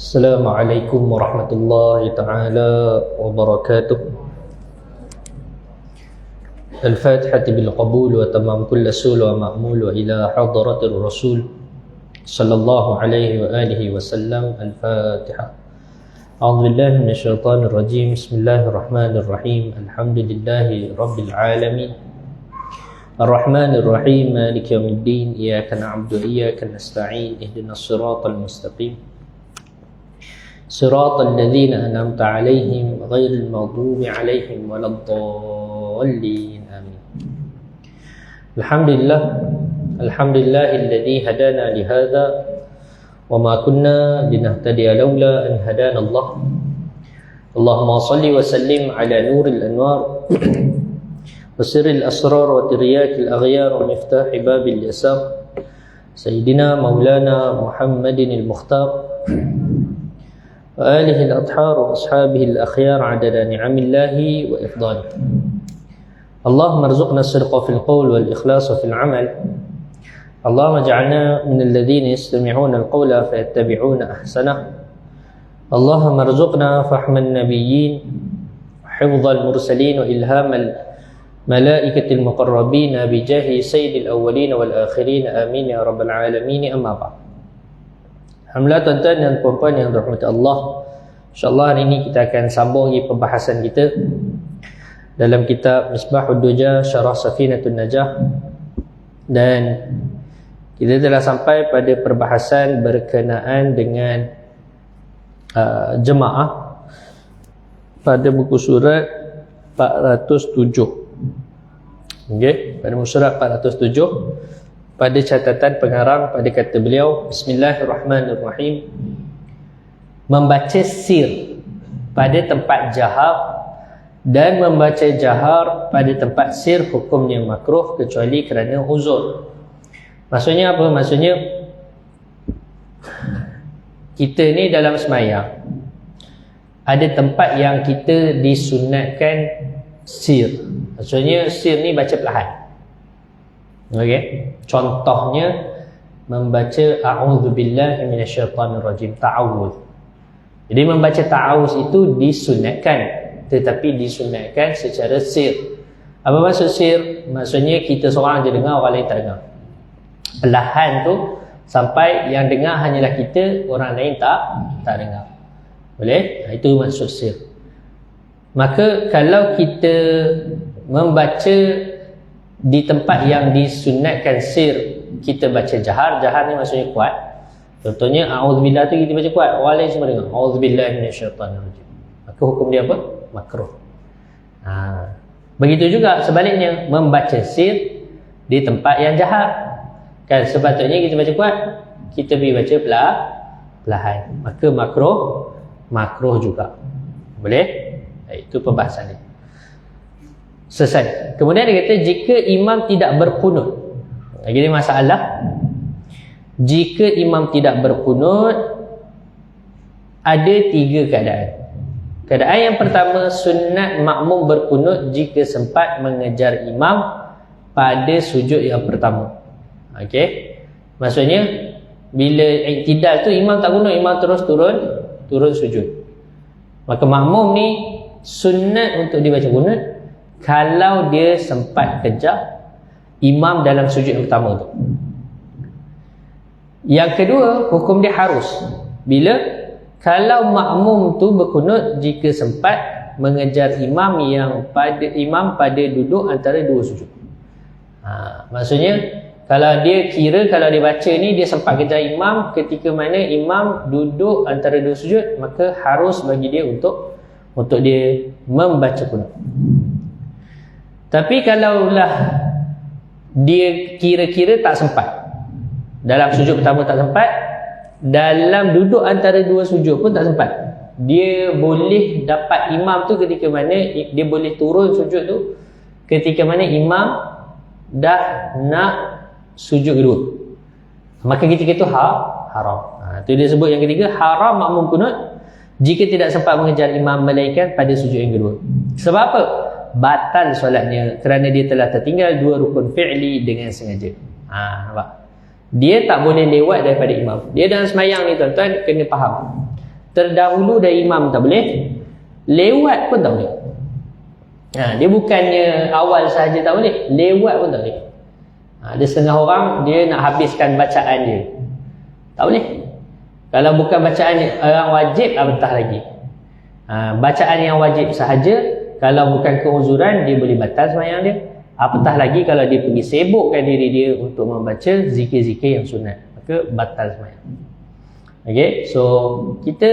Assalamualaikum warahmatullahi ta'ala wabarakatuh. Al-Fatihah bil qabul wa tamam kull sul wa ma'mul wa ila hadratir rasul sallallahu alaihi wa alihi wasallam. Al-Fatihah. A'udzu billahi minasy syaithanir rajim. Bismillahirrahmanirrahim. Alhamdulillahi rabbil alamin. Ar-Rahmanir Rahim. Maliki yaumiddin. Iyyaka na'budu wa iyyaka nasta'in. Ihdinas siratal mustaqim. صراط الذين أنعمت عليهم غير المغضوب عليهم ولا الضالين آمين. الحمد لله الذي هدانا لهذا وما كنا لنهتدي لولا أن هدانا الله. اللهم صل وسلم على نور الأنوار وسر الأسرار وترياك الأغيار ومفتاح باب اليسار سيدنا مولانا محمد المختار وآله الأطهار وأصحابه الأخيار عدد نعم الله وإفضاله. اللهم ارزقنا الصدق في القول والإخلاص في العمل. اللهم اجعلنا من الذين يستمعون القول فيتبعون أحسنه. اللهم ارزقنا فهم النبيين وحفظ المرسلين وإلهام الملائكة المقربين بجاه سيد الأولين والآخرين آمين يا رب العالمين. أما بعد. Alhamdulillah tuan-tuan dan puan-puan yang dirahmati Allah, InsyaAllah hari ini kita akan sambung lagi pembahasan kita dalam kitab Misbahud Duja Syarah Safinatun Najah. Dan kita telah sampai pada perbahasan berkenaan dengan jemaah pada buku surat 407. Okay? Pada buku surat 407 pada catatan pengarang pada kata beliau, Bismillahirrahmanirrahim, membaca sir pada tempat jahar dan membaca jahar pada tempat sir hukumnya makruh kecuali kerana uzur. Maksudnya apa? Maksudnya kita ni dalam semayang ada tempat yang kita disunatkan sir. Maksudnya sir ni baca perlahan. Okey, contohnya membaca a'udzubillahi minasyaitonirrajim, ta'awuz. Jadi membaca ta'awuz itu disunatkan, tetapi disunatkan secara sir. Apa maksud sir? Maksudnya kita seorang je dengar, orang lain tak dengar. Perlahan tu sampai yang dengar hanyalah kita, orang lain tak dengar. Boleh? Itu maksud sir. Maka kalau kita membaca di tempat yang disunatkan sir, kita baca jahar. Jahar ni maksudnya kuat. Contohnya a'udzubillah tu kita baca kuat, orang lain semua dengar a'udzubillahi minasyaitonirrajim. Maka hukum dia apa? Makruh. Begitu juga sebaliknya, membaca sir di tempat yang jahar. Kan sepatutnya kita baca kuat, kita pergi baca perlahan. Maka makruh juga. Boleh? Itu pembahasan dia. Selesai. Kemudian dia kata jika imam tidak berkunut. Jadi masalah, jika imam tidak berkunut, ada 3 keadaan. Keadaan yang pertama, sunat makmum berkunut jika sempat mengejar imam pada sujud yang pertama. Okey. Maksudnya bila iktidal tu imam tak kunut, imam terus turun sujud. Maka makmum ni sunat untuk dibaca kunut kalau dia sempat kejar imam dalam sujud yang pertama tu. Yang kedua, hukum dia harus. Bila? Kalau makmum tu berkunut jika sempat mengejar imam pada duduk antara 2 sujud. Maksudnya kalau dia baca ni, dia sempat kejar imam ketika mana imam duduk antara 2 sujud, maka harus bagi dia untuk dia membaca kunut. Tapi kalaulah dia kira-kira tak sempat, dalam sujud pertama tak sempat, dalam duduk antara 2 sujud pun tak sempat, dia boleh dapat imam tu ketika mana dia boleh turun sujud tu ketika mana imam dah nak sujud kedua. Maka ketika itu haram. Itu dia sebut yang ketiga, haram makmum kunut jika tidak sempat mengejar imam melainkan pada sujud yang kedua. Sebab apa? Batal solatnya kerana dia telah tertinggal 2 rukun fi'li dengan sengaja. Nampak? Dia tak boleh lewat daripada imam. Dia dalam semayang ni tuan-tuan kena faham. terdahulu dari imam tak boleh, lewat pun tak boleh. Dia bukannya awal sahaja tak boleh, lewat pun tak boleh. Ada setengah orang dia nak habiskan bacaan dia, tak boleh. Kalau bukan bacaan orang wajib, apatah lagi. Bacaan yang wajib sahaja, kalau bukan keuzuran, dia boleh batal sembahyang dia. Apatah lagi kalau dia pergi sibukkan diri dia untuk membaca zikir-zikir yang sunat, maka batal sembahyang. Okay, so kita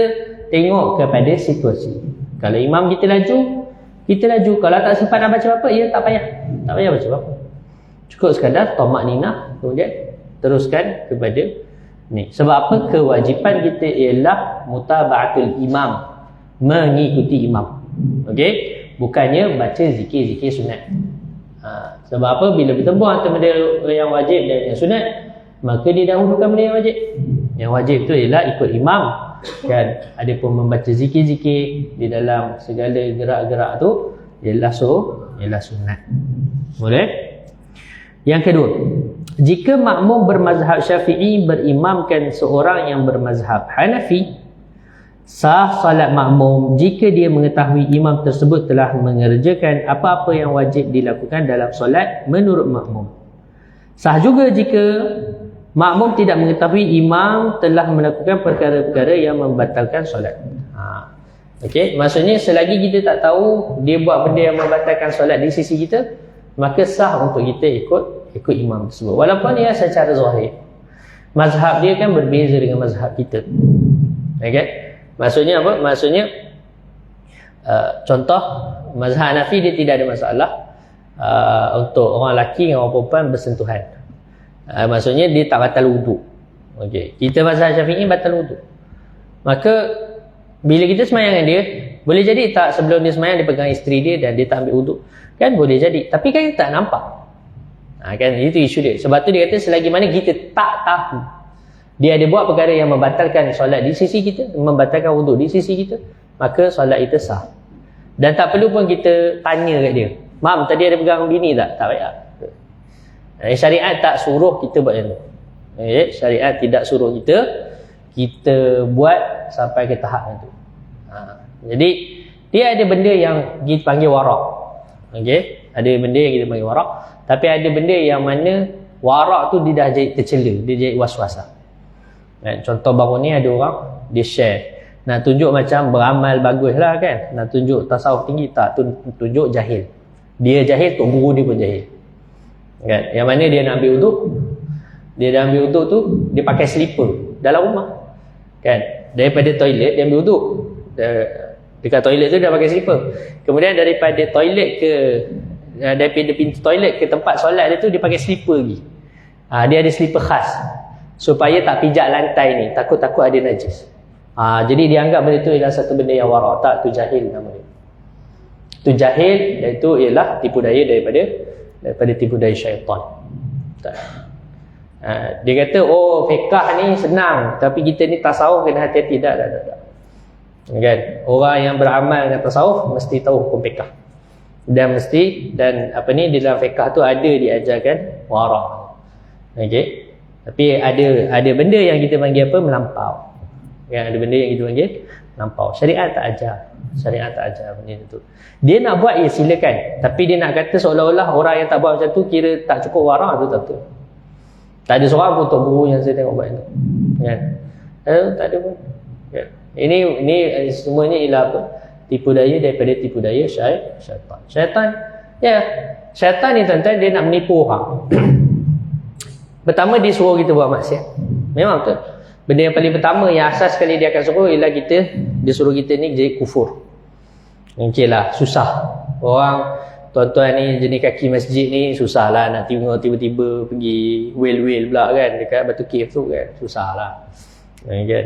tengok kepada situasi. Kalau imam kita laju, kita laju. Kalau tak sempat nak baca apa-apa, ya tak payah baca apa-apa. Cukup sekadar tamakninah, kemudian teruskan kepada ni. Sebab apa? Kewajipan kita ialah mutaba'atul imam, mengikuti imam. Okey, bukannya baca zikir-zikir sunat. Sebab apa? Bila bertemu antara benda yang wajib dan yang sunat, maka dia dahulukan benda yang wajib. Yang wajib tu ialah ikut imam, kan? Adapun membaca zikir-zikir di dalam segala gerak-gerak tu ialah sunat. Boleh? Yang kedua, jika makmum bermazhab Syafi'i berimamkan seorang yang bermazhab Hanafi, sah salat makmum jika dia mengetahui imam tersebut telah mengerjakan apa-apa yang wajib dilakukan dalam solat menurut makmum. Sah juga jika makmum tidak mengetahui imam telah melakukan perkara-perkara yang membatalkan solat. Okey, maksudnya selagi kita tak tahu dia buat benda yang membatalkan solat di sisi kita, maka sah untuk kita ikut imam tersebut. Walaupun dia secara zahir mazhab dia kan berbeza dengan mazhab kita. Okey? Maksudnya apa? Maksudnya contoh mazhab Hanafi dia tidak ada masalah untuk orang lelaki dengan orang perempuan bersentuhan. Maksudnya dia tak batal wuduk. Okey. Kita mazhab Syafi'i batal wuduk. Maka bila kita sembahyang dengan dia, boleh jadi tak sebelum dia sembahyang dia pegang isteri dia dan dia tak ambil wuduk. Kan boleh jadi. Tapi kan kita tak nampak. Kan itu isu dia. Sebab tu dia kata selagi mana kita tak tahu dia ada buat perkara yang membatalkan solat di sisi kita, membatalkan wuduk di sisi kita, maka solat itu sah. Dan tak perlu pun kita tanya kat dia, "Mam, tadi ada pegang bini tak?" Tak payah. Syariat tak suruh kita buat macam tu. Syariat tidak suruh kita buat sampai ke tahap itu. Jadi dia ada benda yang dipanggil warak. Okey, ada benda yang kita panggil warak, tapi ada benda yang mana warak tu dia dah jadi tercela, dia jadi was-was lah. Contoh baru ni ada orang dia share nak tunjuk macam beramal bagus lah kan, nak tunjuk tasawuf tinggi, tak, tunjuk jahil. Dia jahil, tok guru dia pun jahil kan. Yang mana dia nak ambil wuduk, dia dah ambil wuduk tu dia pakai slipper dalam rumah kan, daripada toilet dia ambil wuduk dekat toilet tu dia pakai slipper, kemudian daripada toilet ke daripada pintu toilet ke tempat solat dia tu dia pakai slipper lagi. Dia ada slipper khas supaya tak pijak lantai ni, takut-takut ada najis. Jadi dia anggap benda tu ialah satu benda yang warak. Tak, tu jahil nama dia. Tu jahil, dan itu ialah tipu daya daripada tipu daya syaitan. Tak. Dia kata, oh fiqah ni senang, tapi kita ni tasawuf kena hati-hati. Tak. Kan? Orang yang beramal dengan tasawuf mesti tahu hukum fiqah. Dan apa ni, di dalam fiqah tu ada diajarkan warak. Okey. Tapi ada benda yang kita panggil apa? Melampau. Yang ada benda yang kita panggil melampau. Syariat tak ajar benda tu. Dia nak buat, ya silakan. Tapi dia nak kata seolah-olah orang yang tak buat macam tu kira tak cukup warak, tu tak betul. Tak ada seorang pun tok guru yang saya tengok buat itu. Kan? Tak ada pun. Kan? Ini semuanya ialah apa? Tipu daya daripada tipu daya syaitan. Syaitan ni tuan-tuan, dia nak menipu orang. Pertama dia suruh kita buat maksiat. Memang betul. Benda yang paling pertama yang asas sekali dia akan suruh ialah dia suruh kita ni jadi kufur. Okeylah, susah. Orang tuan-tuan ni jenis kaki masjid ni susah lah nak tiba-tiba pergi wheel pula kan dekat Batu Cave tu kan. Susah lah. Kan?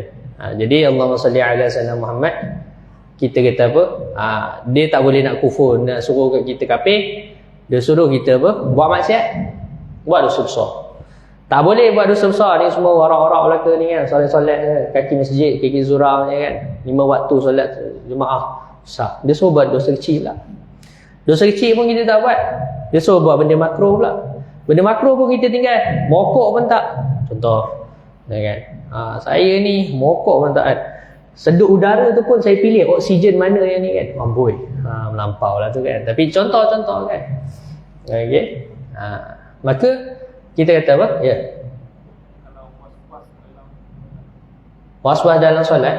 Jadi Allahumma salli ala sayyidina Muhammad, kita kata apa? Dia tak boleh nak kufur, nak suruh kita kafir. Dia suruh kita apa? Buat maksiat. Buat dosa besar. Tak boleh buat dosa besar ni semua warak-warak belaka ni kan, solat-solat kaki masjid, kaki zurau ni kan, 5 waktu solat jemaah sah. Dia suruh buat dosa kecil lah. Dosa kecil pun kita tak buat, dia suruh buat benda makruh pula. Benda makruh pun kita tinggal, mokok pun tak. Contoh kan, saya ni mokok pun tak. Sedut udara tu pun saya pilih oksigen mana yang ni kan. Amboi. Melampau lah tu kan. Tapi contoh-contoh kan. Okey. Maka kita kata apa? Ya. Was-was dalam solat.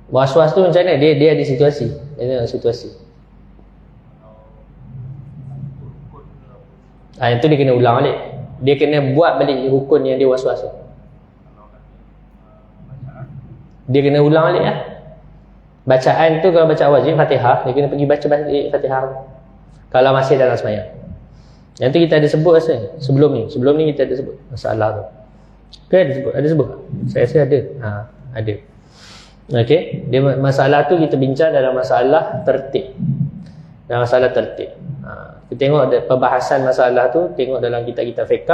Was-was tu macam mana? Dia ada situasi. Dia ada situasi. Yang tu dia kena ulang balik. Dia kena buat balik rukun yang dia was-was tu. Dia kena ulang balik lah. Bacaan tu kalau baca wajib Fatihah, dia kena pergi baca balik Fatihah kalau masih dalam sembahyang. Yang tu kita ada sebut rasa sebelum ni kita ada sebut masalah tu. Kan ada sebut. Saya rasa ada. Ada. Okey, dia masalah tu kita bincang dalam masalah tertib. Dalam masalah tertib. Kita tengok ada perbahasan masalah tu, tengok dalam kitab-kitab fiqh,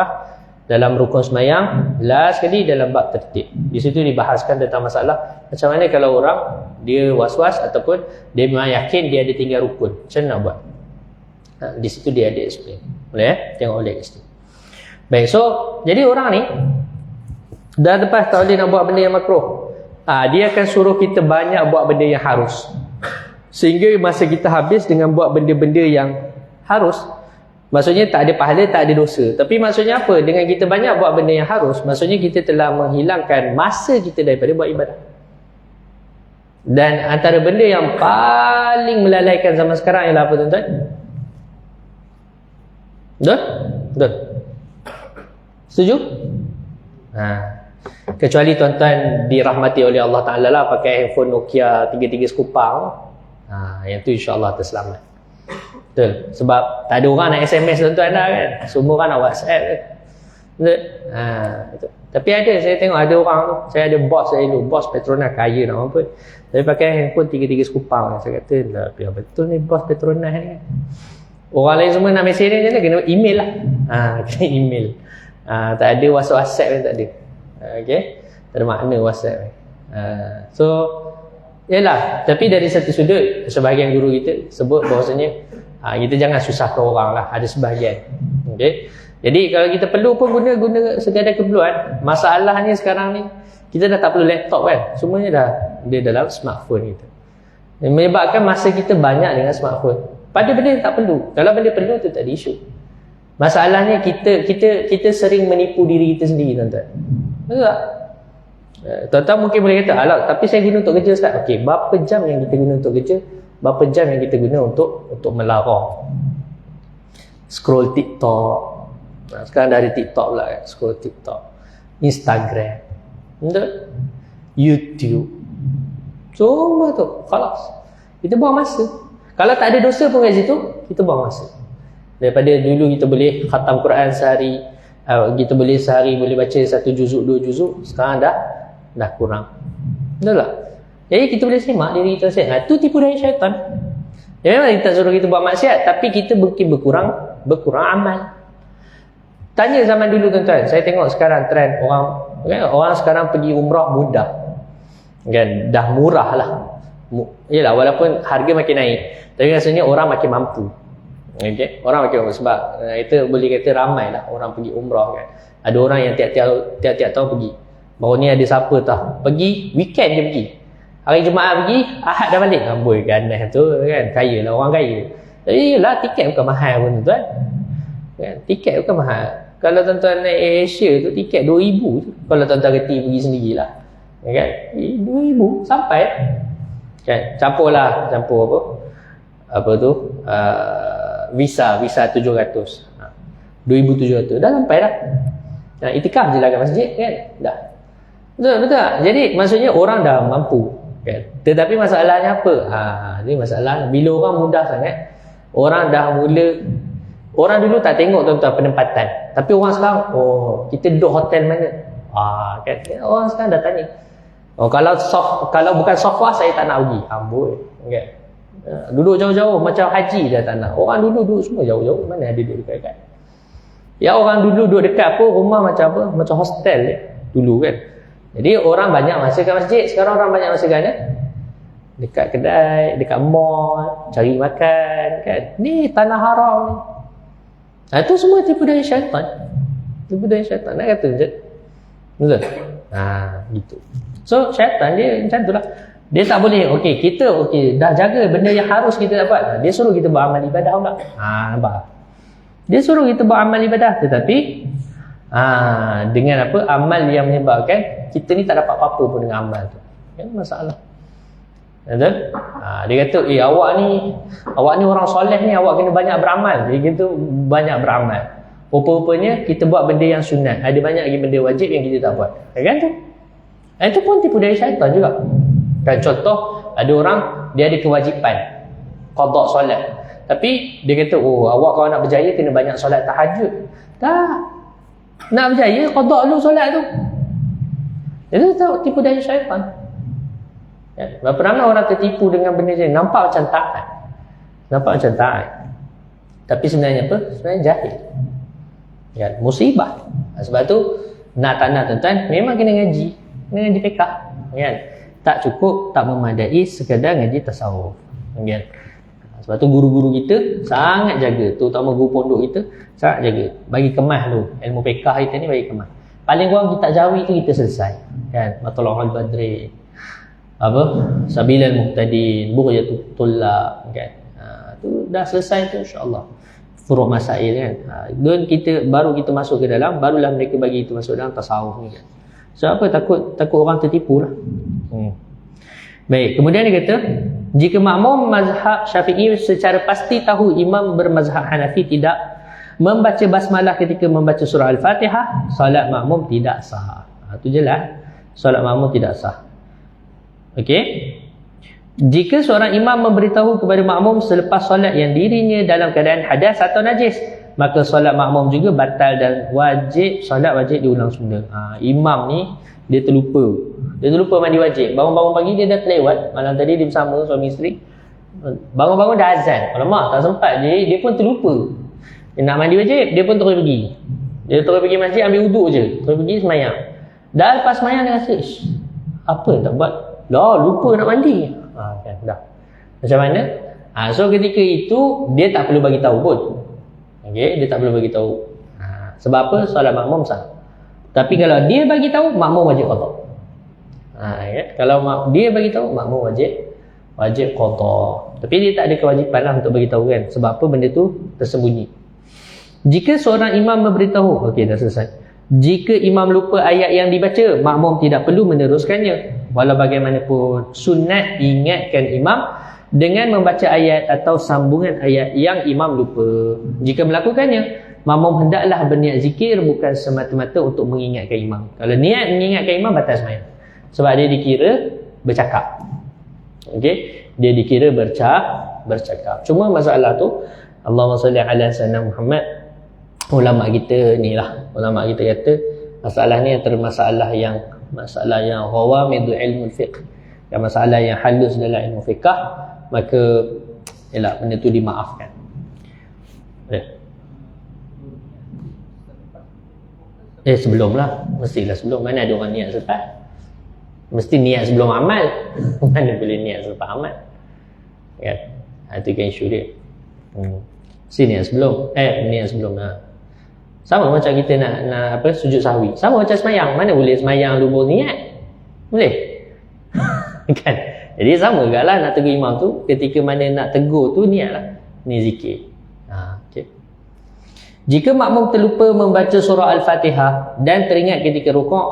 dalam rukun sembahyang, last sekali dalam bab tertib. Di situ dibahaskan tentang masalah macam mana kalau orang dia was-was ataupun dia memang yakin dia ada tinggal rukun. Macam mana nak buat? Di situ dia ada explain. Boleh tengok boleh kat situ. Baik, so jadi orang ni dah lepas tak boleh nak buat benda yang makruh. Dia akan suruh kita banyak buat benda yang harus. Sehingga masa kita habis dengan buat benda-benda yang harus, maksudnya tak ada pahala, tak ada dosa. Tapi maksudnya apa? Dengan kita banyak buat benda yang harus, maksudnya kita telah menghilangkan masa kita daripada buat ibadah. Dan antara benda yang paling melalaikan zaman sekarang ialah apa tuan-tuan? Betul? Setuju? Kecuali tuan-tuan dirahmati oleh Allah Ta'ala lah, pakai handphone Nokia 33 sekupang. Yang tu insya-Allah terselamat. Betul. Sebab tak ada orang nak SMS tuan-tuan dah kan. Semua orang nak WhatsApp kan. Betul. Betul. Tapi ada, saya tengok ada orang tu. Saya ada bos saya dulu. Bos Petronas kaya nak apa. Saya pakai handphone 33 sekupang. Saya kata, biar betul ni bos Petronas ni kan. Orang lain semua nak mesej ni je lah. Kena email lah. Kena email. Tak ada WhatsApp kan tak ada. Okay. Tak ada makna WhatsApp. So, yalah. Tapi dari satu sudut, sebahagian guru kita sebut bahawasanya kita jangan susahkan orang lah. Ada sebahagian. Okay. Jadi kalau kita perlu pun guna sekadar keperluan. Masalahnya sekarang ni kita dah tak perlu laptop kan. Semuanya dah dia dalam smartphone kita. Yang menyebabkan masa kita banyak dengan smartphone. Pada benda yang tak perlu. Kalau benda perlu tu tak ada isu. Masalahnya kita sering menipu diri kita sendiri tuan-tuan. Betul tak? Tuan-tuan mungkin boleh kata, alah tapi saya guna untuk kerja Ustaz. Okey, berapa jam yang kita guna untuk kerja? Berapa jam yang kita guna untuk melarang? Scroll TikTok. Sekarang dah ada TikTok pula kan? Scroll TikTok, Instagram, betul? YouTube. Semua tu, khalas. Kita buang masa. Kalau tak ada dosa pun kat situ, kita buang masa. Daripada dulu kita boleh khatam Quran sehari, kita boleh sehari boleh baca 1 juzuk 2 juzuk, sekarang dah kurang. Betul tak? Jadi kita boleh semak diri kita sendiri. Itu tipu daya syaitan. Memang kita suruh kita buat maksiat, tapi kita mungkin berkurang amal. Tanya zaman dulu tuan-tuan, saya tengok sekarang trend orang sekarang pergi umrah mudah. Kan dah murah lah. Yalah, walaupun harga makin naik, tapi rasanya orang makin mampu. Okay? Orang makin mampu sebab itu boleh kata ramai lah orang pergi umrah kan. Ada orang yang tiap-tiap tahun pergi. Baru ni ada siapa tahu pergi weekend je pergi. Hari Jumaat pergi, Ahad dah balik. Amboi ganas tu kan, kaya lah, orang kaya. Tapi yalah, tiket bukan mahal pun tuan. Kan? Tiket bukan mahal. Kalau tuan-tuan naik Asia tu tiket 2,000 tu. Kalau tuan-tuan reti pergi sendirilah. Kan? 2,000 sampai. Kan? Campur apa? Apa tu? Visa 700. 2,700 dah sampai dah. Itikaf je lah kat masjid kan. Dah. Betul tak? Jadi maksudnya orang dah mampu kan. Tetapi masalahnya apa? Ini masalah bila orang mudah sangat, orang dah mula. Orang dulu tak tengok tuan-tuan penempatan. Tapi orang sekarang, kita duduk hotel mana? Kan? Orang sekarang dah tanya. Kalau bukan sofa saya tak nak pergi. Amboi, kan? Duduk jauh-jauh macam haji dah tak nak. Orang dulu duduk semua jauh-jauh, mana ada duduk dekat-dekat. Ya orang dulu duduk dekat pun rumah macam apa? Macam hostel je dulu kan. Jadi orang banyak masa kat masjid, sekarang orang banyak masa kat mana? Dekat kedai, dekat mall, cari makan kan. Ni tanah haram ni. Itu semua tipu daya syaitan. Tipu daya syaitan. Nak kata je. Betul? Gitu. So syaitan dia macam tu lah. Dia tak boleh, kita dah jaga benda yang harus kita dapat. Dia suruh kita buat amal ibadah pula. Nampak? Dia suruh kita buat amal ibadah, tetapi dengan apa? Amal yang menyebabkan kita ni tak dapat apa-apa pun dengan amal tu. Kan masalah. Betul? Dia kata, awak ni orang soleh ni, awak kena banyak beramal. Dia kata banyak beramal. Rupa-rupanya kita buat benda yang sunat. Ada banyak lagi benda wajib yang kita tak buat. Kan tu? Itu pun tipu daya syaitan juga. Kan contoh, ada orang dia ada kewajipan qada solat. Tapi dia kata, awak kalau nak berjaya kena banyak solat tahajud. Tak. Nak berjaya qada dulu solat tu. Itu tahu tipu daya syaitan. Berapa ramai orang tertipu dengan benda je. Nampak macam taat. Tapi sebenarnya apa? Sebenarnya jahil. Musibah. Sebab tu nak tak nak tuan-tuan, memang kena ngaji fiqh. Tak cukup, tak memadai sekadar ngaji tasawuf. Sebab tu guru-guru kita sangat jaga, terutama guru pondok kita sangat jaga. Bagi kemas tu, ilmu fiqh kita ni bagi kemas. Paling kurang kitab Jawi tu kita selesai. Matla'ul Badri, Sabilal Muhtadin, Bughyatul Tullab, tu dah selesai tu insya-Allah. Furu' masail kan. Dan baru kita masuk ke dalam, barulah mereka bagi kita masuk dalam tasawuf ni kan. Sebab apa? Takut orang tertipu lah. Baik, kemudian dia kata, jika makmum mazhab Syafi'i secara pasti tahu imam bermazhab Hanafi tidak membaca basmalah ketika membaca surah Al-Fatihah, solat makmum tidak sah. Itu jelas, solat makmum tidak sah. Okey. Jika seorang imam memberitahu kepada makmum selepas solat yang dirinya dalam keadaan hadas atau najis, maka solat makmum juga batal dan solat wajib diulang semula. Imam ni dia terlupa mandi wajib. Bangun-bangun pagi dia dah terlewat. Malam tadi dia bersama suami isteri. Bangun-bangun dah azan. Alamak, tak sempat dia pun terlupa. Dia nak mandi wajib, dia pun terus pergi. Dia terus pergi masjid ambil wuduk je. Terus pergi semayang. Dah lepas semayang dia rasa, apa yang tak buat? Lupa nak mandi. Kan, dah. Macam mana? So ketika itu dia tak perlu bagi tahu pun. Dia tak perlu bagi tahu. Sebab apa? Solat makmum sah. Tapi kalau dia bagi tahu, makmum wajib qada. Kalau dia bagi tahu, makmum wajib qada. Tapi dia tak ada kewajipan lah untuk bagi tahu kan. Sebab apa? Benda tu tersembunyi. Jika seorang imam memberitahu, dah selesai. Jika imam lupa ayat yang dibaca, makmum tidak perlu meneruskannya. Walau bagaimanapun sunat ingatkan imam dengan membaca ayat atau sambungan ayat yang imam lupa. Jika melakukannya, makmum hendaklah berniat zikir bukan semata-mata untuk mengingatkan imam. Kalau niat mengingatkan imam, batal sembahyang. Sebab dia dikira bercakap. Dia dikira bercakap. Cuma masalah tu, Allahumma salli ala sayyidina Muhammad. Ulama kita kata masalah ni antara masalah yang ghawamidul ilmu fiqh, yang masalah yang halus dalam ilmu fiqh, maka benda tu dimaafkan. Sebelumlah, mestilah sebelum. Mana ada orang niat selepas? Mesti niat sebelum amal. Mana boleh niat selepas amal? Itu kan isu dia. Mesti niat sebelum. Niat sebelum. Sama macam kita nak sujud sahwi. Sama macam semayang. Mana boleh semayang lupa niat? Boleh? Kan? Jadi sama juga lah nak tegur imam tu. Ketika mana nak tegur tu, niatlah. Ni zikir. Jika makmum terlupa membaca surah Al-Fatihah dan teringat ketika rukuk,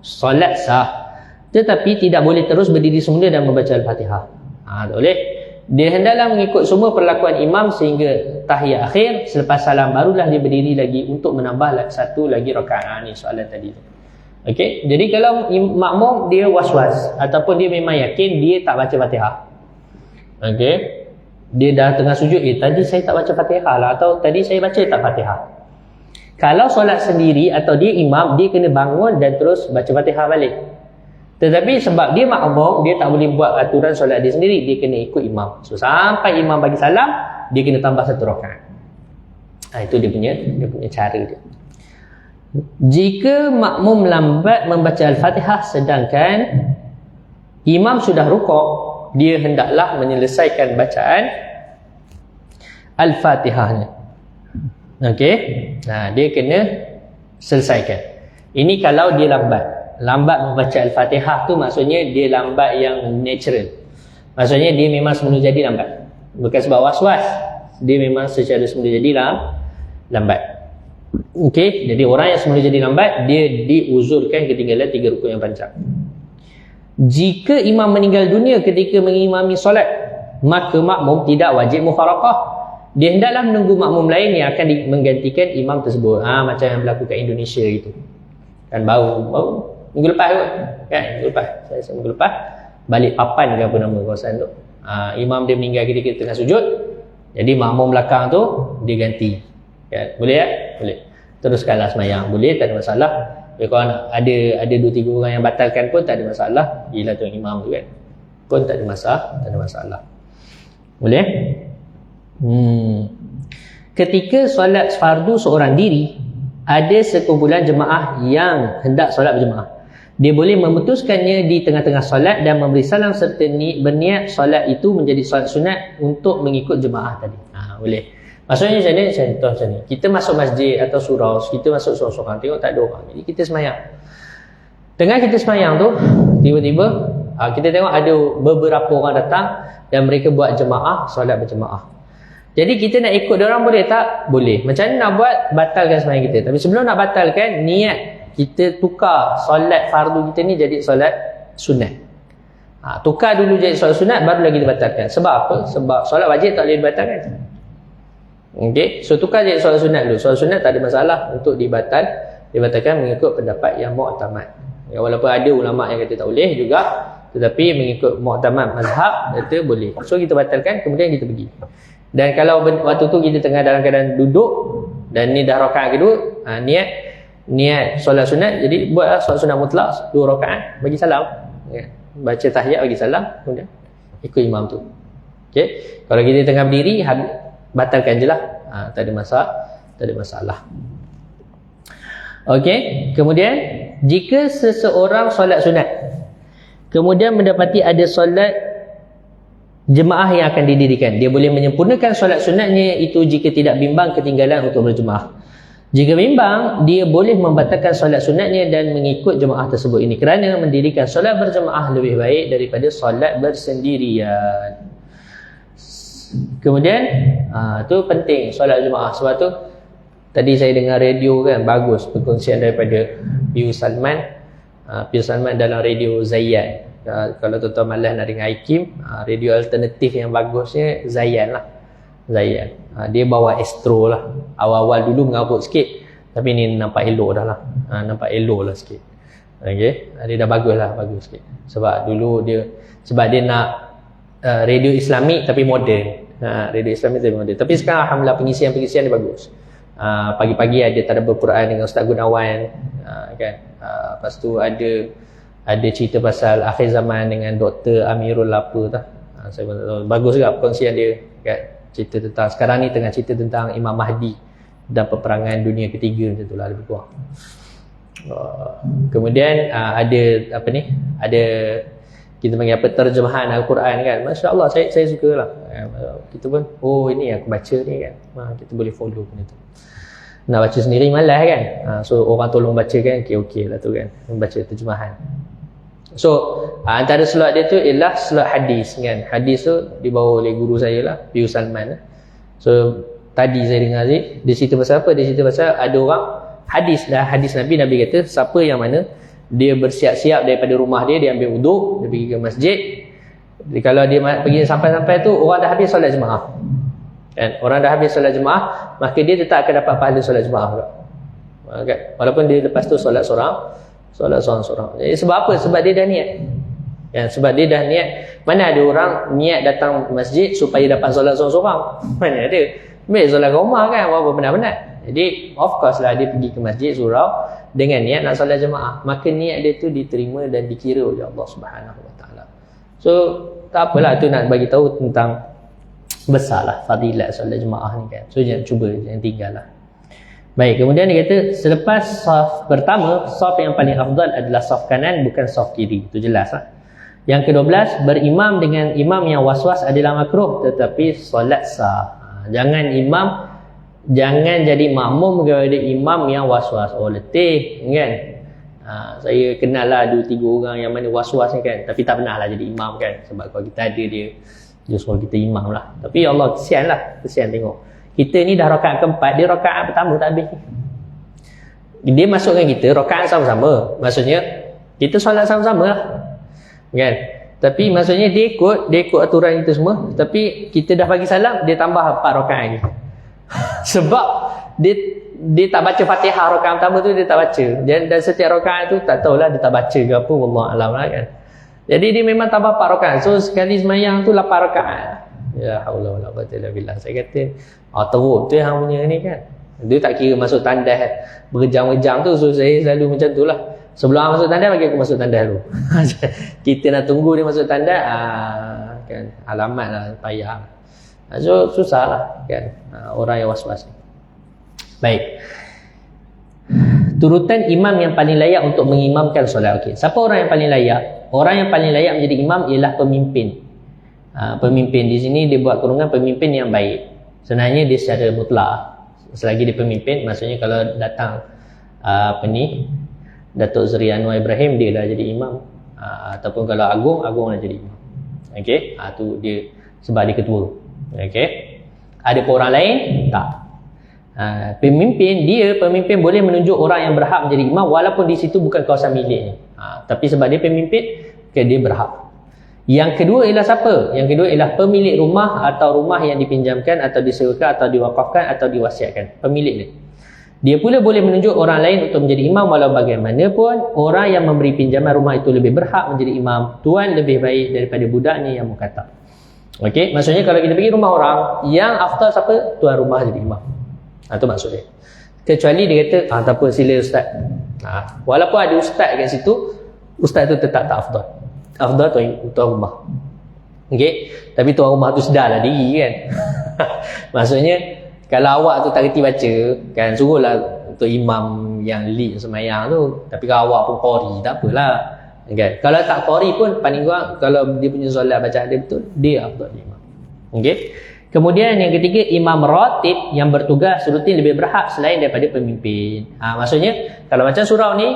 solat sah. Tetapi tidak boleh terus berdiri semula dan membaca Al-Fatihah. Tak boleh. Dia hendaklah mengikut semua perlakuan imam sehingga tahiyat akhir. Selepas salam barulah dia berdiri lagi untuk menambah satu lagi rakaat. Ni soalan tadi. Jadi kalau makmum dia was-was ataupun dia memang yakin dia tak baca Fatihah. Dia dah tengah sujud, tadi saya tak baca Fatihah lah, atau tadi saya baca tak Fatihah. Kalau solat sendiri atau dia imam, dia kena bangun dan terus baca Fatihah balik. Tetapi sebab dia makmum, dia tak boleh buat aturan solat dia sendiri, dia kena ikut imam. So sampai imam bagi salam, dia kena tambah satu rakaat. Itu dia punya cara dia. Jika makmum lambat membaca Al-Fatihah sedangkan imam sudah rukuk, dia hendaklah menyelesaikan bacaan Al-Fatihahnya. Dia kena selesaikan. Ini kalau dia lambat. lambat membaca Al-Fatihah tu maksudnya dia lambat yang natural. Maksudnya dia memang semula jadi lambat. Bukan sebab was-was. Dia memang secara semula jadi lambat. Okey, jadi orang yang semula jadi lambat, dia diuzurkan ketinggalan 3 rukun yang panjang. Jika imam meninggal dunia ketika mengimami solat, maka makmum tidak wajib mufaraqah. Dia hendaklah menunggu makmum lain yang akan menggantikan imam tersebut. Macam yang berlaku kat Indonesia itu. Kan baru minggu lepas kot. Kan minggu lepas. Saya minggu lepas balik Papan ke apa nama kawasan tu. Imam dia meninggal ketika tengah sujud. Jadi makmum belakang tu dia ganti. Kan? Boleh tak? Boleh. Teruskanlah sembahyang. Boleh, tak ada masalah. Kalau ada 2-3 orang yang batalkan pun tak ada masalah. Gila tu imam tu kan. Pun tak ada masalah. Boleh? Ketika solat fardu seorang diri, ada sekumpulan jemaah yang hendak solat berjemaah. Dia boleh memutuskannya di tengah-tengah solat dan memberi salam serta berniat solat itu menjadi solat sunat untuk mengikut jemaah tadi. Boleh. Maksudnya macam ni, contoh macam ni. Kita masuk masjid atau surau, kita masuk seorang-seorang, tengok tak ada orang. Jadi kita semayang. Tengah kita semayang tu, tiba-tiba kita tengok ada beberapa orang datang dan mereka buat jemaah, solat berjemaah. Jadi kita nak ikut diorang boleh tak? Boleh. Macam mana nak buat? Batalkan sembahyang kita. Tapi sebelum nak batalkan, niat kita tukar solat fardu kita ni jadi solat sunat. Tukar dulu jadi solat sunat, baru lagi dibatalkan. Sebab apa? Sebab solat wajib tak boleh dibatalkan. Okay? So tukar jadi solat sunat dulu. Solat sunat tak ada masalah untuk dibatalkan mengikut pendapat yang mu'tamad. Ya, walaupun ada ulama yang kata tak boleh juga, tetapi mengikut mu'tamad mazhab kata boleh. So kita batalkan, kemudian kita pergi. Dan kalau waktu tu kita tengah dalam keadaan duduk dan ni dah rakaat kedua, niat solat sunat, jadi buatlah solat sunat mutlak 2 rakaat, bagi salam, baca tahiyat, bagi salam, kemudian ikut imam tu. Okey, kalau kita tengah berdiri, batalkan je lah, tak ada masalah. Okey, kemudian jika seseorang solat sunat kemudian mendapati ada solat jemaah yang akan didirikan, dia boleh menyempurnakan solat sunatnya itu jika tidak bimbang ketinggalan untuk berjemaah. Jika bimbang, dia boleh membatalkan solat sunatnya dan mengikut jemaah tersebut. Ini kerana mendirikan solat berjemaah lebih baik daripada solat bersendirian. Kemudian tu penting solat jemaah. Sebab tu tadi saya dengar radio kan, bagus perkongsian daripada Pius Salman. Pius Salman dalam radio Zayan. Kalau tuan-tuan malas nak dengar Hakim, radio alternatif yang bagusnya Zayan lah. Zayan. Dia bawa Astro lah. Awal-awal dulu mengarut sikit, tapi ni nampak elok dah lah. Nampak elok lah sikit. Okay. Dia dah bagus sikit. Sebab dulu dia nak radio Islamik tapi moden. Radio Islamik tapi moden. Tapi sekarang alhamdulillah pengisian dia bagus. Pagi-pagi ada tadabbur Quran dengan Ustaz Gunawan, kan. Lepas tu ada cerita pasal akhir zaman dengan Dr. Amirul apa tak. Saya pun tak tahu. Bagus juga perkongsian dia kan. Cerita tentang sekarang ni tengah cerita tentang Imam Mahdi dan peperangan dunia ketiga macam itulah lebih kurang. Kemudian ada ada kita panggil apa, terjemahan Al-Quran kan. Masya-Allah, saya sukalah. Kita pun ini aku baca ni kan. Kita boleh follow benda tu. Nak baca sendiri malas kan. So orang tolong baca kan, okey lah tu kan. Membaca terjemahan. So antara slot dia tu ialah slot hadis kan. Hadis tu dibawa oleh guru saya lah, Pius Salman. So tadi saya dengar dia cerita pasal apa? Dia cerita pasal ada orang hadis Nabi kata siapa yang mana dia bersiap-siap daripada rumah dia ambil wuduk, dia pergi ke masjid. Jadi kalau dia pergi sampai-sampai tu orang dah habis solat jemaah. Kan? Orang dah habis solat jemaah, maka dia tetap akan dapat pahala solat jemaah juga. Kan? Walaupun dia lepas tu solat seorang. Jadi sebab apa? Sebab dia dah niat. Kan? Sebab dia dah niat. Mana ada orang niat datang masjid supaya dapat solat seorang-seorang? Mana ada? Ambil solat kat rumah kan, apa benar-benar. Jadi of course lah dia pergi ke masjid surau dengan niat nak solat jemaah. Maka niat dia tu diterima dan dikira oleh Allah Subhanahu Wa Taala. So tak apalah tu nak bagi tahu tentang besarlah fadilat solat jemaah ni kan. So jangan tinggal lah. Baik, kemudian dia kata selepas saf pertama, saf yang paling afdal adalah saf kanan, bukan saf kiri. Itu jelas lah. Yang ke-12, berimam dengan imam yang was-was adalah makruh tetapi solat sah. Jangan jadi makmum kepada imam yang was-was. Letih kan. Saya kenal lah 2-3 orang yang mana was-was ni kan, tapi tak pernah lah jadi imam kan. Sebab kalau kita ada dia suruh kita imam lah. Tapi Allah kesian tengok. Kita ni dah rakaat keempat, dia rakaat pertama tak habis. Dia masukkan kita rakaat sama-sama. Maksudnya kita solat sama-sama lah. Kan? Tapi maksudnya dia ikut aturan kita semua. Tapi kita dah bagi salam, dia tambah 4 rakaat lagi. Sebab dia tak baca Fatihah rakaat pertama tu, dia tak baca. Dan setiap rakaat tu tak tahulah dia tak baca ke apa, wallahu alam lah kan. Jadi dia memang tambah 4 rakaat. So sekali sembahyang tu 8 rakaat. Ya haula wala quwwata illa billah. Saya kata, teruk tu yang punya ni kan. Dia tak kira masuk tandas berjam-jam tu. So saya selalu macam tu lah. Sebelum masuk tandas, bagi aku masuk tandas dulu. Kita nak tunggu dia masuk tandas, kan, alamat lah, payah. So susah lah kan, orang yang was-was ni. Baik, turutan imam yang paling layak untuk mengimamkan solat. Okey, siapa orang yang paling layak? Orang yang paling layak menjadi imam ialah pemimpin. Pemimpin di sini dia buat kurungan pemimpin yang baik. Sebenarnya dia secara mutlak, selagi dia pemimpin, maksudnya kalau datang Datuk Seri Anwar Ibrahim, dia dah jadi imam. Ataupun kalau Agung dah jadi imam. Okey, tu dia sebab dia ketua. Okey. Ada pun orang lain? Tak. Pemimpin boleh menunjuk orang yang berhak menjadi imam walaupun di situ bukan kawasan miliknya. Tapi sebab dia pemimpin, dia berhak. Yang kedua ialah siapa? Yang kedua ialah pemilik rumah atau rumah yang dipinjamkan atau disewakan atau diwakafkan atau diwasiatkan. Pemilik dia. Dia pula boleh menunjuk orang lain untuk menjadi imam walau bagaimanapun orang yang memberi pinjaman rumah itu lebih berhak menjadi imam. Tuan lebih baik daripada budaknya yang mukatab. Okey, maksudnya kalau kita pergi rumah orang, yang afdal siapa? Tuan rumah jadi imam. Itu maksud dia. Kecuali dia kata, tak apa, sila ustaz. Walaupun ada ustaz kat situ, ustaz tu tetap tak afdal. Afdal tuan rumah. Okey, tapi tuan rumah tu sedarlah diri kan. Maksudnya kalau awak tu tak reti baca, kan, suruhlah untuk imam yang lead sembahyang tu. Tapi kalau awak pun qori, tak apalah. Okay. Kalau tak qori pun, paling kurang kalau dia punya solat bacaan dia betul, dia afdal imam. Okey. Kemudian yang ketiga, imam ratib yang bertugas rutin lebih berhak selain daripada pemimpin. Maksudnya kalau macam surau ni,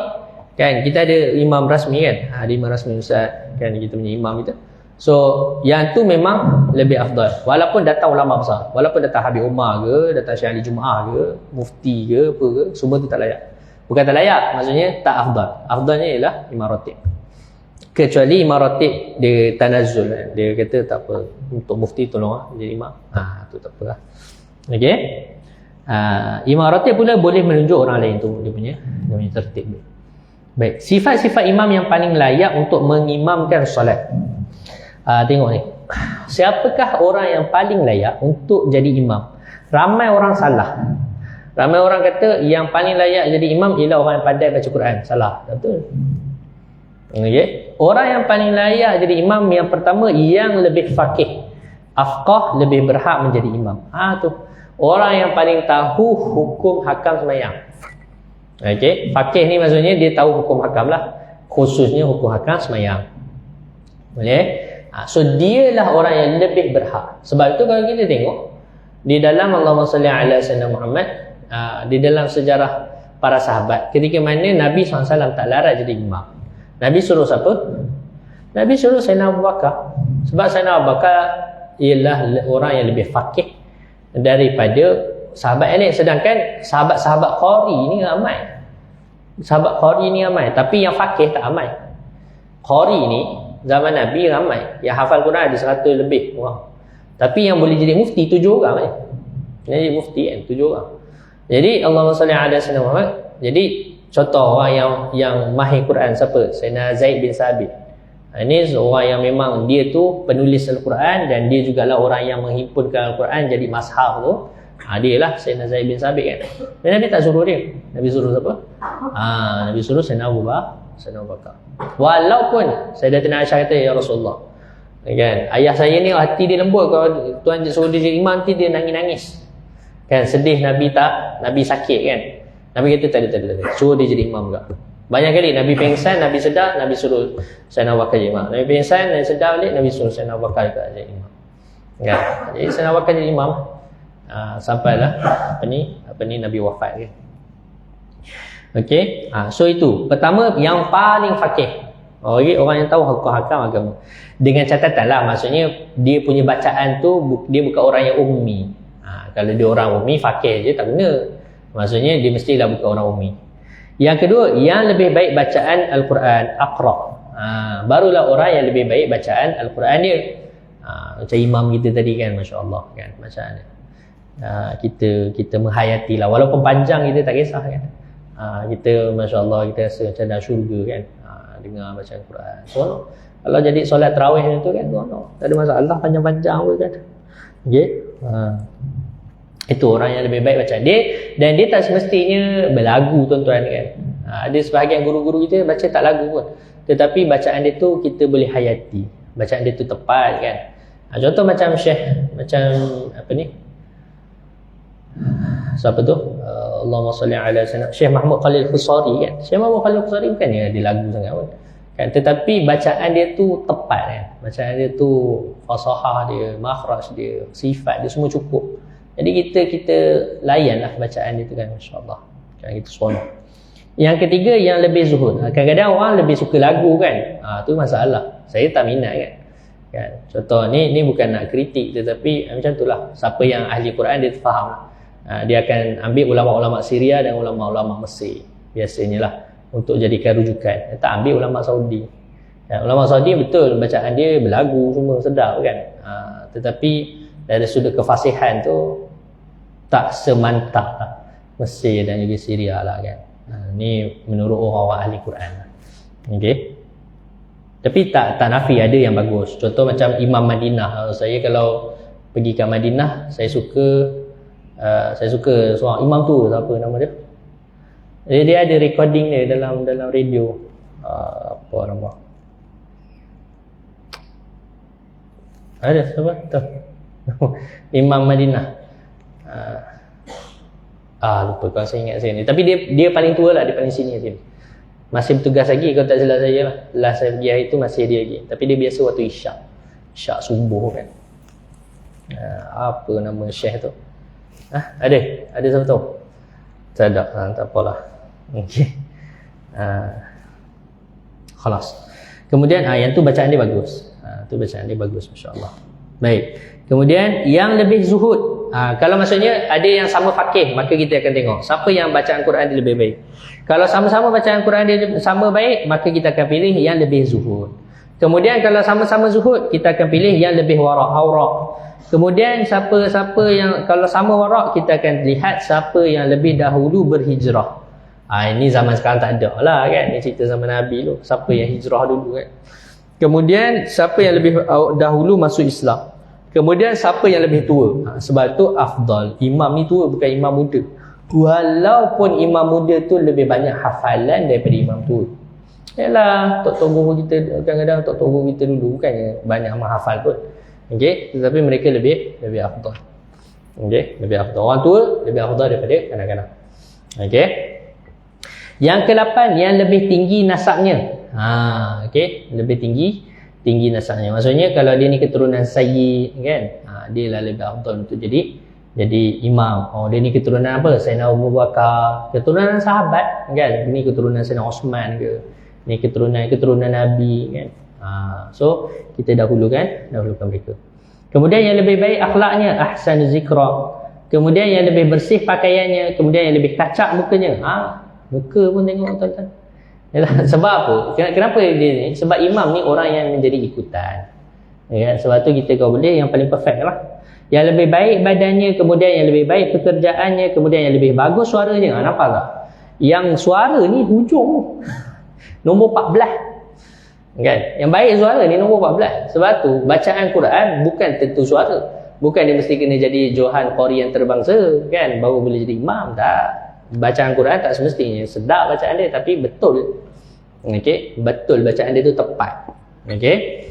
kan, kita ada imam rasmi kan. Ada imam rasmi ustaz, kan, kita punya imam kita. So yang tu memang lebih afdal. Walaupun datang ulama besar, walaupun datang Habib Umar ke, datang Syekh Ali Jumaah ke, mufti ke, apa ke, semua tu tak layak. Bukan tak layak, maksudnya tak afdal. Afdalnya ialah imam ratib. Kecuali imam ratib dia tanazzul, dia kata tak apa, untuk mufti tolong jadi imam. Tu tak apalah. Okey. Imam ratib pula boleh menunjuk orang lain tu, dia punya tertib. Baik, sifat-sifat imam yang paling layak untuk mengimamkan solat. Tengok ni, siapakah orang yang paling layak untuk jadi imam? Ramai orang salah. Ramai orang kata yang paling layak jadi imam ialah orang yang pandai baca Quran. Salah, tak betul. Okay. Orang yang paling layak jadi imam yang pertama, yang lebih faqih, afqah, lebih berhak menjadi imam. Tu orang yang paling tahu hukum hakam sembahyang. Okey, faqih ni maksudnya dia tahu hukum hakam lah, khususnya hukum hakam sembahyang. Boleh? So dialah orang yang lebih berhak. Sebab itu kalau kita tengok di dalam Allahumma salli ala sayyidina Muhammad, di dalam sejarah para sahabat, ketika mana Nabi SAW tak larat jadi imam, Nabi suruh siapa? Nabi suruh Sayyidina Abu Bakar. Sebab Sayyidina Abu Bakar ialah orang yang lebih faqih daripada sahabat ini. Sedangkan sahabat-sahabat qari ni ramai. Sahabat qari ni ramai, tapi yang faqih tak ramai. Qari ni zaman Nabi ramai, yang hafal Quran ada 100 lebih orang. Tapi yang boleh jadi mufti 7 orang kan. Jadi mufti kan 7 orang. Jadi Allahumma salli ala sayyidina Muhammad. Jadi contoh orang yang mahir Quran siapa? Sayyidina Zaid bin Sabit. Ini seorang yang memang dia tu penulis Al-Quran dan dia jugalah orang yang menghimpunkan Al-Quran jadi mazhab tu. Dia lah Sayyidina Zaid bin Sabit kan. Dan Nabi tak suruh dia. Nabi suruh siapa? Nabi suruh Sayyidina Abu Bakar. Walaupun Sayyidatina Aisyah kata, ya Rasulullah, kan, ayah saya ni hati dia lembut, kalau Tuan suruh dia jadi imam nanti dia nangis-nangis. Kan, sedih Nabi sakit kan. Nabi kata tak ada. Suruh dia jadi imam juga. Banyak kali Nabi pengsan, Nabi sedar, Nabi suruh Sayyidina Abu Bakar jadi imam. Nabi pengsan, Nabi sedar balik, Nabi suruh Sayyidina Abu Bakar juga jadi imam. Kan? Jadi Sayyidina Abu Bakar jadi imam sampailah apa ni Nabi wafat kan. Okey. So itu. Pertama yang paling faqih. Okey, orang yang tahu hukum-hukum agama. Dengan catatan lah, maksudnya dia punya bacaan tu dia bukan orang yang ummi. Kalau dia orang ummi, faqih je tak guna. Maksudnya dia mestilah bukan orang ummi. Yang kedua, yang lebih baik bacaan Al-Quran, aqra. Barulah orang yang lebih baik bacaan Al-Quran dia. Macam imam kita tadi kan, masya-Allah kan bacaan dia. Kita menghayati lah, walaupun panjang kita tak kisah kan. Kita masya-Allah kita rasa macam dah syurga kan. Dengar bacaan Quran. So, kalau jadi solat tarawih tu kan, tak ada masalah panjang-panjang pun kan. Okey. Itu orang yang lebih baik bacaan dia, dan dia tak semestinya berlagu tuan-tuan kan. Ada sebahagian guru-guru kita baca tak lagu pun, tetapi bacaan dia tu kita boleh hayati. Bacaan dia tu tepat kan. Contoh macam Syekh, macam apa ni? Siapa tu? Allahumma salli ala sayyidina Syekh Mahmud Khalil Khusari kan. Syekh Mahmud Khalil Khusari bukan dia lagu sangat pun. Kan, tetapi bacaan dia tu tepat kan. Bacaan dia tu fasahah dia, makhraj dia, sifat dia semua cukup. Jadi kita layanlah bacaan dia tu kan, masya-Allah. Kan kita seronok. Yang ketiga yang lebih zuhud. Kadang-kadang orang lebih suka lagu kan. Tu masalah. Saya tak minat kan. Contoh ni bukan nak kritik, tetapi macam itulah. Siapa yang ahli Quran dia faham. Dia akan ambil ulama-ulama Syria dan ulama-ulama Mesir biasanya lah untuk jadikan rujukan. Tak ambil ulama Saudi. Ulama Saudi betul bacaan dia berlagu semua sedap kan. Tetapi dari sudut kefasihan tu tak semantap lah Mesir dan juga Syria lah kan. Ni menurut orang-orang ahli Quran. Okey. Tapi tak nafi ada yang bagus. Contoh macam Imam Madinah. Saya kalau pergi ke Madinah, saya suka seorang imam tu, siapa nama dia? Dia ada recording dia dalam radio. Apa nama? Ada siapa? Tahu. Imam Madinah. Lupa kalau saya ingat saya ni. Tapi dia paling tua lah, dia paling senior sini. Masih bertugas lagi kalau tak silap saya lah. Last saya pergi hari tu masih dia lagi. Tapi dia biasa waktu Isyak subuh kan. Apa nama Syekh tu? Ada siapa tahu? Tak ada, tak apalah. Okey. Khalas. Kemudian yang tu bacaan dia bagus. Tu bacaan dia bagus, masya-Allah. Baik. Kemudian yang lebih zuhud. Kalau maksudnya ada yang sama faqih, maka kita akan tengok siapa yang bacaan Quran dia lebih baik. Kalau sama-sama bacaan Quran dia sama baik, maka kita akan pilih yang lebih zuhud. Kemudian kalau sama-sama zuhud, kita akan pilih yang lebih wara'. Kemudian siapa yang kalau sama wara', kita akan lihat siapa yang lebih dahulu berhijrah. Ini zaman sekarang tak ada lah kan. Ini cerita zaman Nabi tu. Siapa yang hijrah dulu kan. Kemudian siapa yang lebih dahulu masuk Islam. Kemudian siapa yang lebih tua. Sebab tu afdal. Imam ni tua, bukan imam muda. Walaupun imam muda tu lebih banyak hafalan daripada imam tua. Yalah, tok guru kita kadang-kadang tok guru kita dulu bukannya banyak menghafal pun. Okey, tetapi mereka lebih afdal. Okey, lebih afdal. Orang tua lebih afdal daripada kanak-kanak. Okey. Yang ke-8 yang lebih tinggi nasabnya. Okey, lebih tinggi nasabnya. Maksudnya kalau dia ni keturunan sayyid kan, dia lah lebih afdal untuk jadi imam. Dia ni keturunan apa? Sayyidina Abu Bakar, keturunan sahabat kan. Ini keturunan Sayyidina Osman ke. Ni keturunan Nabi kan. So kita dahulukan mereka. Kemudian yang lebih baik akhlaknya, ahsan zikra. Kemudian yang lebih bersih pakaiannya, kemudian yang lebih kacak mukanya. Muka pun tengok tuan-tuan. Sebab apa? Kenapa dia ni? Sebab imam ni orang yang menjadi ikutan. Ya, sebab tu kita kau boleh yang paling perfect lah. Yang lebih baik badannya, kemudian yang lebih baik pekerjaannya, kemudian yang lebih bagus suaranya. Nampak tak? Yang suara ni hujung nombor 14. Kan? Yang baik suara ni nombor 14. Sebab tu bacaan Quran bukan tentu suara. Bukan dia mesti kena jadi Johan Qori yang terbangsa kan baru boleh jadi imam. Tak. Bacaan Quran tak semestinya sedap bacaan dia, tapi betul. Okey, betul bacaan dia tu tepat. Okey.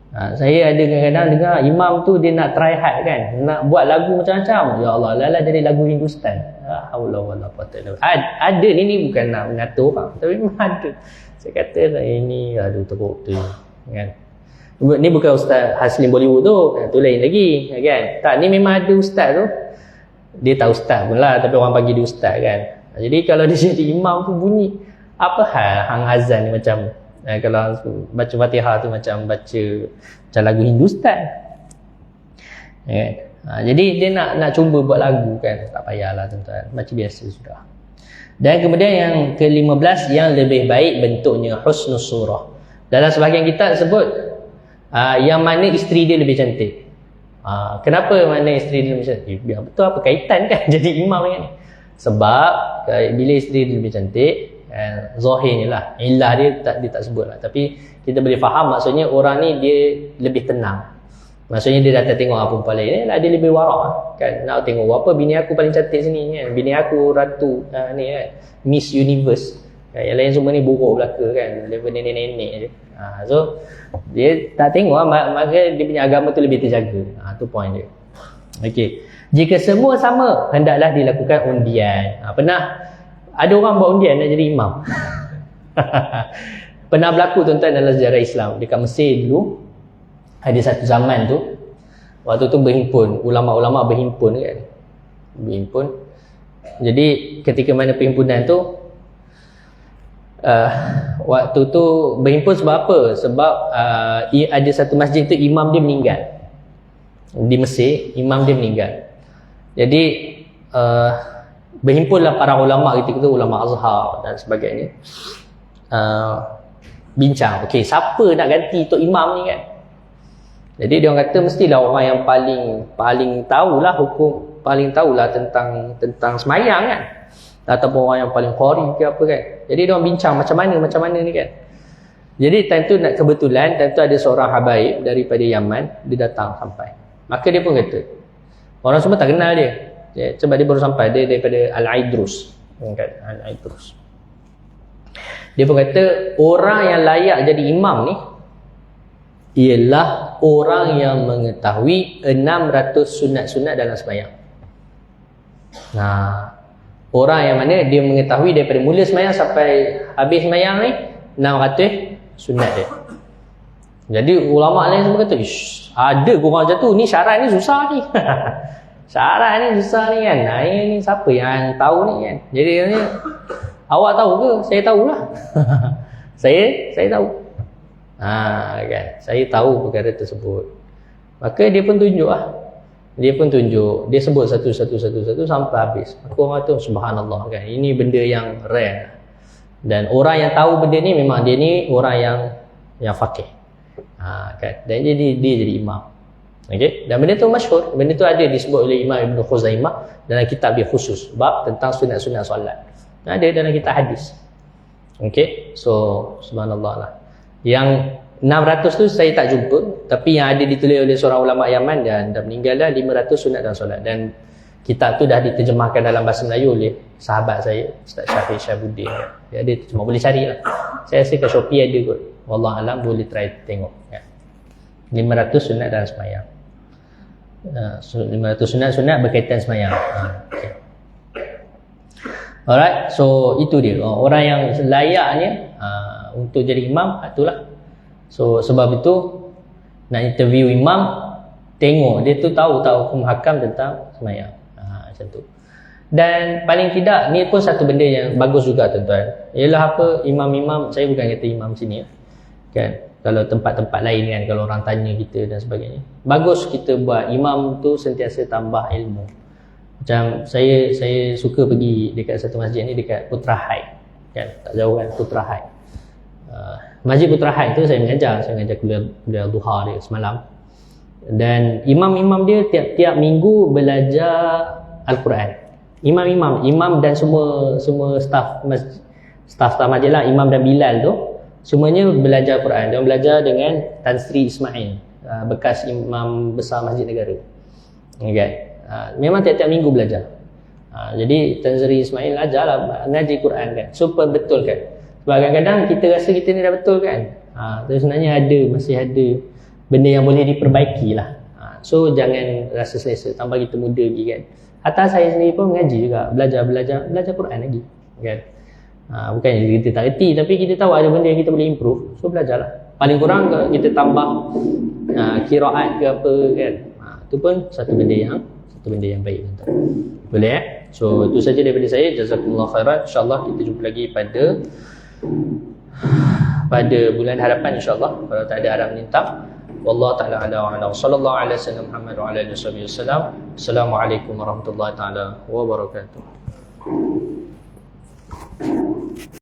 Saya ada kadang-kadang dengar imam tu dia nak try hard kan, nak buat lagu macam-macam. Ya Allah, lala jadi lagu Hindustan. Haula wala quwwata illa billah. Ada ni bukan nak mengata orang, tapi memang ada. Saya kata ini aduh teruk tu kan. Ni bukan Ustaz Haslim Bollywood tu, tu lain lagi kan. Tak, ni memang ada ustaz tu. Dia tak ustaz pun lah, tapi orang panggil dia ustaz kan. Jadi kalau dia jadi imam tu bunyi apa hal hang azan ni macam kalau baca Fatihah tu macam lagu Hindustan. Jadi dia nak cuba buat lagu kan, tak payahlah tuan-tuan, baca biasa sudah. Dan kemudian yang ke-15 yang lebih baik bentuknya husnus surah. Dalam sebahagian kitab sebut yang mana isteri dia lebih cantik. Kenapa mana isteri dia lebih cantik? Biar betul apa kaitan kan jadi imam dengan ni? Sebab bila isteri dia lebih cantik, zahirnya lah, ilah dia tak sebut lah, tapi kita boleh faham maksudnya orang ni dia lebih tenang. Maksudnya dia datang tengok perempuan lain ni lah, dia lebih warak kan. Nak tengok apa bini aku paling cantik sini kan, bini aku ratu ni kan, Miss Universe kan. Yang lain semua ni buruk belaka kan, level nenek-nenek je. So dia tak tengok maka dia punya agama tu lebih terjaga. Tu point dia. Okey. Jika semua sama, hendaklah dilakukan undian. Pernah ada orang buat undian nak jadi imam. Pernah berlaku tuan-tuan dalam sejarah Islam dekat Mesir dulu. Ada satu zaman tu, waktu tu berhimpun, ulama-ulama berhimpun kan. Berhimpun. Jadi ketika mana perhimpunan tu, waktu tu berhimpun sebab apa? Sebab ada satu masjid tu imam dia meninggal. Di Mesir, imam dia meninggal. Jadi berhimpunlah para ulama ketika tu, ulama Azhar dan sebagainya. Bincang, okey, siapa nak ganti tok imam ni kan? Jadi dia orang kata mestilah orang yang paling tahulah hukum, paling tahulah tentang semayang kan, ataupun orang yang paling qari ke apa kan. Jadi dia orang bincang macam mana ni kan. Jadi time tu nak kebetulan time tu ada seorang habaib daripada Yaman, dia datang sampai. Maka dia pun kata, orang semua tak kenal dia. Sebab dia baru sampai, dia daripada Al-Aidrus kan, Al-Aidrus. Dia pun kata orang yang layak jadi imam ni ialah orang yang mengetahui 600 sunat-sunat dalam sembahyang. Orang yang mana dia mengetahui daripada mula sembahyang sampai habis sembahyang ni 600 sunat dia. Jadi ulama lain semua kata, ish, ada korang macam tu, ni syarat ni susah ni. Syarat ni susah ni kan. Ini siapa yang tahu ni kan. Jadi ni, awak tahu ke? Saya tahulah. saya tahu. Kan, saya tahu perkara tersebut. Maka dia pun tunjuk lah. Dia sebut satu sampai habis. Maka orang kata subhanallah kan, ini benda yang rare. Dan orang yang tahu benda ni memang dia ni orang yang faqih. Kan, dan dia jadi imam. Okey, dan benda tu masyhur. Benda tu ada disebut oleh Imam Ibn Khuzaimah dalam kitab dia khusus bab tentang sunat-sunat solat. Ada dalam kitab hadis. Okey, so subhanallah lah. Yang 600 tu saya tak jumpa, tapi yang ada ditulis oleh seorang ulama Yaman dan meninggal dah 500 sunat dalam solat. Dan kitab tu dah diterjemahkan dalam bahasa Melayu oleh sahabat saya, Ustaz Syafiq Syabuddin. Dia ada terjemah, boleh carilah. Saya rasa kat Shopee ada kot. Wallahualam, boleh try tengok ya. 500 sunat dalam sembahyang. 500 sunat berkaitan sembahyang. Okay. Alright, so itu dia. Orang yang layaknya untuk jadi imam, itulah. So sebab itu nak interview imam, tengok dia tu tahu hukum hakam tentang sembahyang. Macam tu. Dan paling tidak ni pun satu benda yang bagus juga tuan-tuan. Ialah apa, imam-imam, saya bukan kata imam sini kan. Kalau tempat-tempat lain kan, kalau orang tanya kita dan sebagainya, bagus kita buat imam tu sentiasa tambah ilmu. Macam saya suka pergi dekat satu masjid ni dekat Putra Hai kan, tak jauh kan, Putra Hai. Masjid Putra Hai tu saya mengajar kuliah duha dia semalam. Dan imam-imam dia tiap-tiap minggu belajar Al-Quran. Imam dan semua staf masjid lah, imam dan Bilal tu semuanya belajar Quran. Dia belajar dengan Tan Sri Ismail, bekas imam besar Masjid Negara. Okay. Memang tiap-tiap minggu belajar. Jadi Tan Sri Ismail ajarlah ngaji Quran kan. Super betul kan. Sebab kadang-kadang kita rasa kita ni dah betul kan. Tapi sebenarnya masih ada benda yang boleh diperbaiki lah. So jangan rasa selesa, tambah kita muda lagi kan. Atas saya sendiri pun mengaji juga, belajar Quran lagi kan. Bukan kita tak reti, tapi kita tahu ada benda yang kita boleh improve, so belajarlah. Paling kurang kita tambah qiraat ke apa kan. Itu pun satu benda yang baik tuan-tuan. Boleh So itu saja daripada saya. Jazakumullah khairan. InsyaAllah kita jumpa lagi pada bulan hadapan insyaAllah, kalau tak ada arah menintang. Wallahu ta'ala ala wa ala sallallahu ala sayyidina Muhammad wa ala alihi wasallam. Assalamualaikum warahmatullahi taala wabarakatuh.